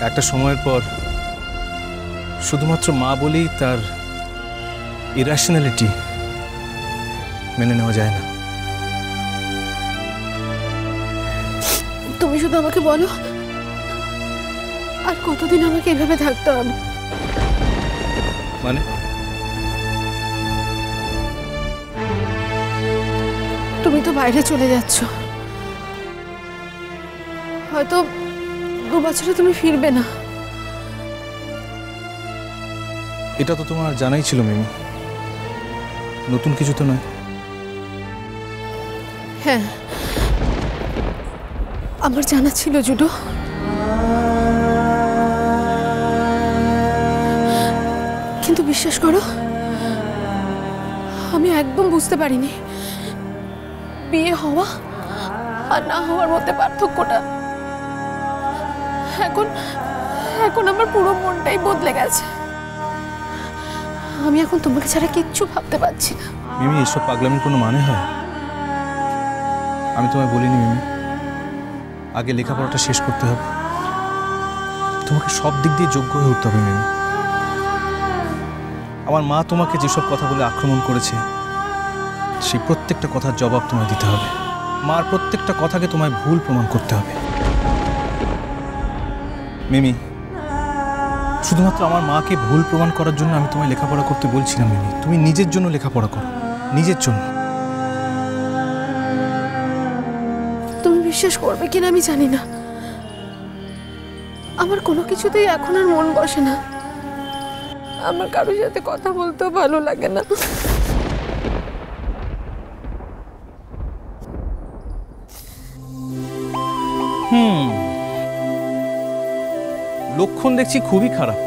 একটা সময়ের পর শুধুমাত্র মা বলেই তার ইরাশনালিটি মেনে নেওয়া যায় না। তুমি শুধু আমাকে বলো, আর কতদিন আমাকে এভাবে থাকতে হবে? মানে তুমি তো বাইরে চলে যাচ্ছ, হয়তো 2 বছরে তুমি ফিরবে না। এটা তো তোমার জানাই ছিল মিমি, নতুন কিছু তো নয়। হ্যাঁ, আমার জানা ছিল জুডো। কিন্তু বিশ্বাস করো, আমি একদম বুঝতে পারিনি বিয়ে হওয়া আর না হওয়ার মধ্যে পার্থক্যটা। এখন আমার পুরো মনটাই বদলে গেছে। আমি এখন তোমাকে ছাড়া কিচ্ছু ভাবতে পারছি না। মিমি, এসব পাগলামির কোনো মানে হয়? আমি তোমায় বলিনি মিমি, আগে লেখাপড়াটা শেষ করতে হবে, তোমাকে সব দিক দিয়ে যোগ্য হয়ে উঠতে হবে মিমি। আমার মা তোমাকে যেসব কথা বলে আক্রমণ করেছে, সেই প্রত্যেকটা কথার জবাব তোমায় দিতে হবে। মার প্রত্যেকটা কথাকে তোমায় ভুল প্রমাণ করতে হবে। মিমি, শুধুমাত্র আমার মাকে ভুল প্রমাণ করার জন্য আমি তোমায় লেখাপড়া করতে বলছি না মিমি। তুমি নিজের জন্য লেখাপড়া করো, নিজের জন্য। তুমি বিশ্বাস করবে কিনা আমি জানি না, আমার কোনো কিছুতেই এখন আর মন বসে না। আমার কারোর সাথে কথা বলতেও ভালো লাগে না। লক্ষণ দেখছি খুবই খারাপ।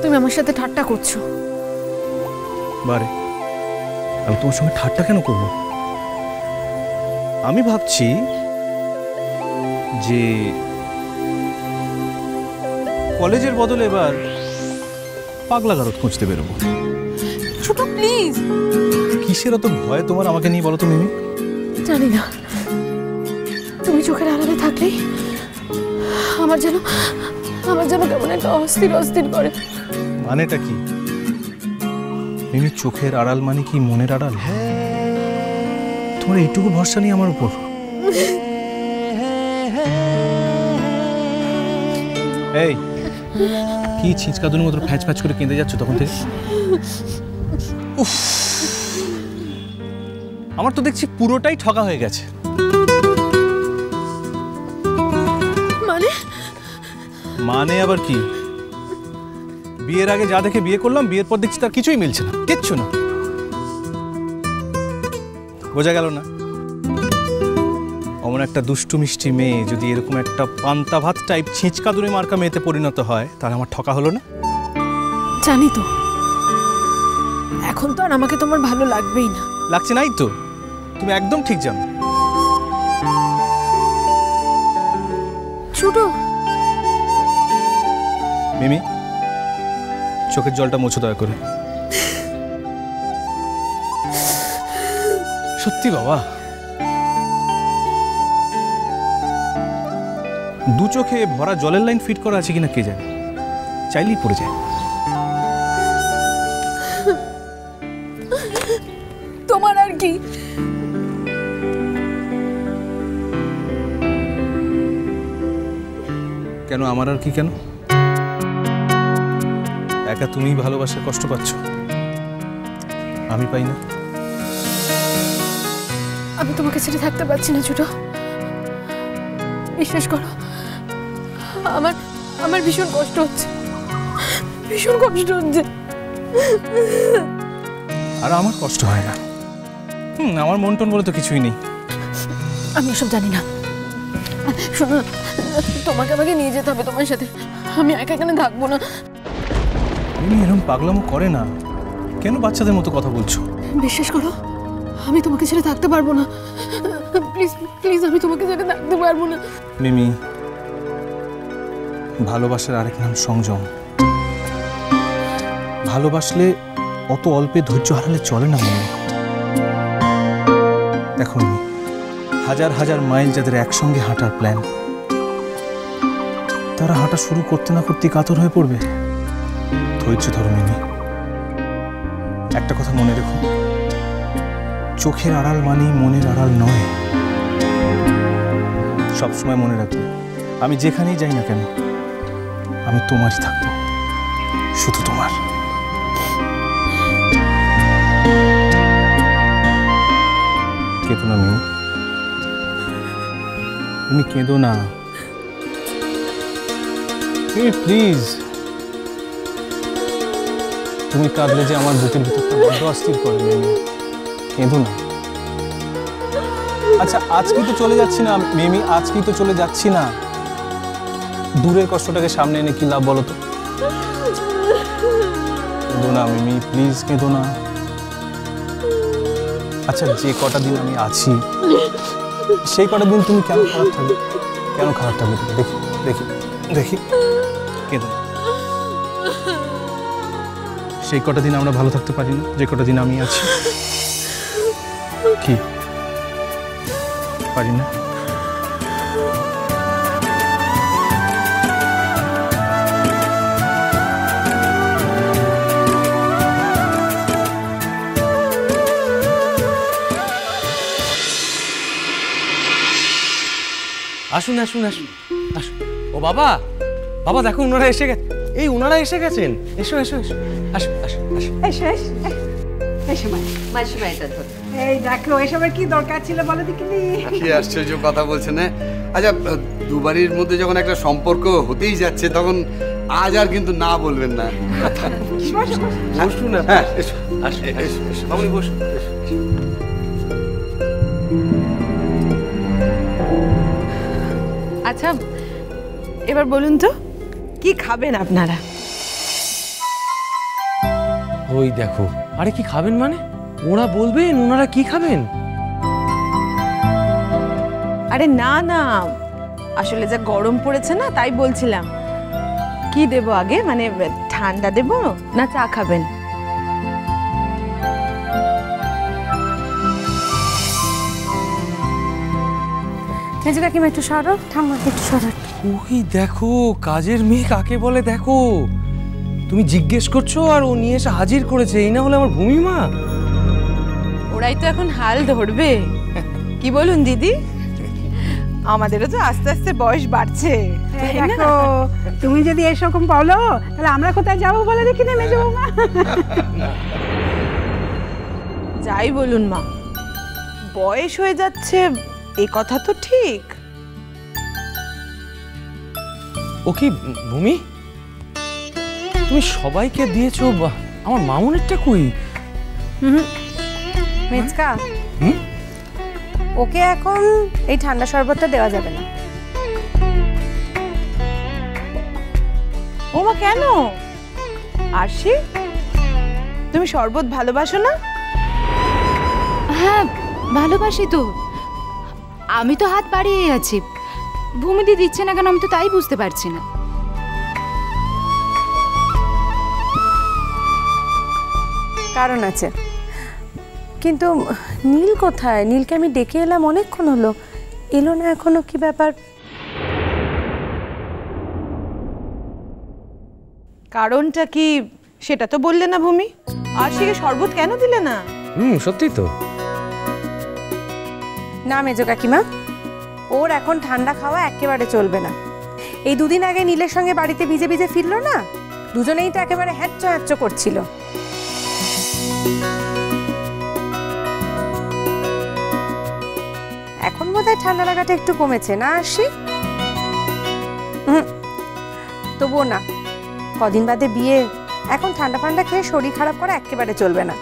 তুমি আমার সাথে ঠাট্টা করছো। বারে, আমি তোমার সঙ্গে ঠাট্টা কেন করব? আমি ভাবছি যে কলেজের বদলে এবার পাগলাগারদ খুঁজতে বেরোবো। ছোট প্লিজ। কিসের অত ভয় তোমার আমাকে নিয়ে বলো তো মিমি? জানি না, তুমি চোখের আড়ালে থাকলেই আমার যেন কেমন একটা অস্থির অস্থির করে। মানেটা কি মিমি? চোখের আড়াল মানে কি মনের আড়াল? তোমার এইটুকু ভরসা নেই আমার উপর? এই কি ছিঁচকাদুনির মতো ফ্যাচ ফ্যাচ করে কেঁদে যাচ্ছ তখন থেকে? উফ, আমার তো দেখছি পুরোটাই ঠকা হয়ে গেছে। মানে আবার কি? বিয়ের আগে যা দেখে বিয়ে করলাম, বিয়ের পর দেখছি তার কিছুই মিলছে না, কিচ্ছু না। বোঝা গেল না? অমন একটা দুষ্টু মিষ্টি মেয়ে যদি এরকম একটা পান্তা ভাত টাইপ ছিঁচকাদুনি মার্কা মেয়েতে পরিণত হয়, তাহলে আমার ঠকা হলো না? জানি তো, এখন তো আর আমাকে তোমার ভালো লাগবেই না। লাগছে নাই তো, তুমি একদম ঠিক জানো। ছোট মিমি, চোখের জলটা মুছো দয়া করে। সত্যি বাবা, দু চোখে ভরা জলের লাইন ফিট করা আছে কিনা কে জানে, চাইলেই পড়ে যায়। তোমার আর কি? কেন আমার আর কি? কেন একা তুমিই ভালোবাসার কষ্ট পাচ্ছ, আমি পাই না? আমি তোমাকে ছেড়ে থাকতে পারছি না ছোট, বিশ্বাস করো। আমার ভীষণ কষ্ট হচ্ছে, ভীষণ কষ্ট হচ্ছে। আর আমার কষ্ট হয় না। আমার মন টন বলে তো কিছুই নেই। আমি ওসব জানি না। শোনো, তোমাকে আমাকে নিয়ে যেতে হবে তোমার সাথে, আমি একা এখানে থাকবো না। এরকম পাগলামো করে না, কেন বাচ্চাদের মতো কথা বলছো? বিশ্বাস করো, আমি তোমাকে ছেড়ে থাকতে পারবো না। প্লিজ প্লিজ, আমি তোমাকে ছেড়ে থাকতে পারবো না। মিমি, ভালোবাসার আরেক নাম সংযম। ভালোবাসলে অত অল্পে ধৈর্য হারালে চলে না মিমি। দেখো মিমি, হাজার হাজার মাইল যাদের একসঙ্গে হাঁটার প্ল্যান, তারা হাঁটা শুরু করতে না করতে কাতর হয়ে পড়বে। ধৈর্য ধরো মিমি। একটা কথা মনে রেখো, চোখের আড়াল মানেই মনের আড়াল নয়। সবসময় মনে রাখবে, আমি যেখানেই যাই না কেন, আমি তোমারই থাকবো, শুধু তোমার। কেঁদো না মিমি, তুমি কেঁদো না প্লিজ। তুমি কাঁদলে যে আমার বুকের ভিতরটা বড্ড অস্থির করে মিমি, কেঁদো না। আচ্ছা আজকেই তো চলে যাচ্ছি না মিমি, আজকেই তো চলে যাচ্ছি না। দূরের কষ্টটাকে সামনে এনে কি লাভ বলো তো? কেঁদো না মিমি, প্লিজ কেঁদো না। আচ্ছা যে কটা দিন আমি আছি, সেই কটা দিন তুমি কেন খারাপ থাকবে? কেন খারাপ থাকবে? দেখি দেখি দেখি, কেঁদো না। সেই কটা দিন আমরা ভালো থাকতে পারি না, যে কটা দিন আমি আছি? কি পারি না? আসুন আসুন আসুন আসুন। ও বাবা, বাবা দেখো ওনারা এসে গেছে। এই ওনারা এসে গেছেন। এসো এসো এসো, আসুন আসুন আসুন। এসো এসো এসো মাসিমাইটা ধর। এই দেখো এসবের কি দরকার ছিল বলো দেখিনি। কি আশ্চর্য কথা বলছেন। হ্যাঁ আচ্ছা, দুবারির মধ্যে যখন একটা সম্পর্ক হতেই যাচ্ছে তখন আজ আর কিন্তু না বলবেন না। বসুন না। হ্যাঁ এসো আসুন এসো এসো মামুনি বসুন। আচ্ছা এবার বলুন তো কি খাবেন আপনারা? ওই দেখো, আরে কি খাবেন মানে? ওরা বলবেন ওনারা কি খাবেন। আরে না না, আসলে যা গরম পড়েছে না তাই বলছিলাম। কি দেব আগে, মানে ঠান্ডা দেব না চা খাবেন? মেজো কাকিমা একটু সরো, ঠাম্মা একটু সরো। ওই দেখো কাজের মেয়ে কাকে বলে দেখো। তুমি জিজ্ঞেস করছো আর ও নিয়ে এসে হাজির করেছে। এই না হলে আমার ভূমিমা। ওরাই তো এখন হাল ধরবে, কি বলুন দিদি? আমাদেরও তো আস্তে আস্তে বয়স বাড়ছে। দেখো তুমি যদি এরকম বলো তাহলে আমরা কোথায় যাবো বলে দেখি নেমে যাবো মা। যাই বলুন মা, বয়স হয়ে যাচ্ছে এই কথা তো ঠিক। ও কি ভূমি, তুমি সবাইকে দিয়েছো, আমার মামুনেরটা কই? মেজকা, হুম? ওকে এখন এই ঠান্ডা শরবতটা দেওয়া যাবে না। ওমা কেন? আরশি, তুমি শরবত ভালোবাসো না? হ্যাঁ ভালোবাসি তো, আমি তো হাত বাড়িয়ে আছি। ভূমিদি দিচ্ছে না কেন আমি তো তাই বুঝতে পারছি না। কারণ আছে, কিন্তু নীল কোথায়? নীলকে আমি ডেকে এলাম, অনেকক্ষণ হলো, এলো না এখনো, কি ব্যাপার? কারণটা কি সেটা তো বললে না ভূমি। আরশিকে শরবত কেন দিলে না? সত্যি তো। না মেজো কাকিমা, ওর এখন ঠান্ডা খাওয়া একেবারে চলবে না। এই দুদিন আগে নীলের সঙ্গে বাড়িতে ভিজে ভিজে ফিরলো না, দুজনেই তো একেবারে হ্যাচ্চ হ্যাচ্চ করছিল। এখন বোধহয় ঠান্ডা লাগাটা একটু কমেছে না আরশি? তবুও না, কদিন বাদে বিয়ে, এখন ঠান্ডা ফান্ডা খেয়ে শরীর খারাপ করা একেবারে চলবে না।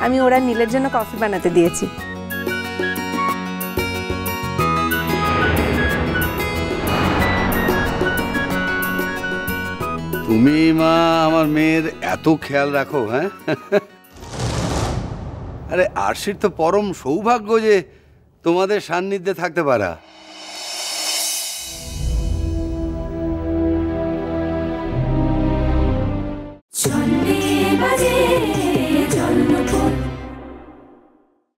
আমি ওরা নীলের জন্য কফি বানাতে দিয়েছি। তুমি মা আমার মেয়ের এত খেয়াল রাখো। হ্যাঁ আরে আরশির তো পরম সৌভাগ্য যে তোমাদের সান্নিধ্যে থাকতে পারা।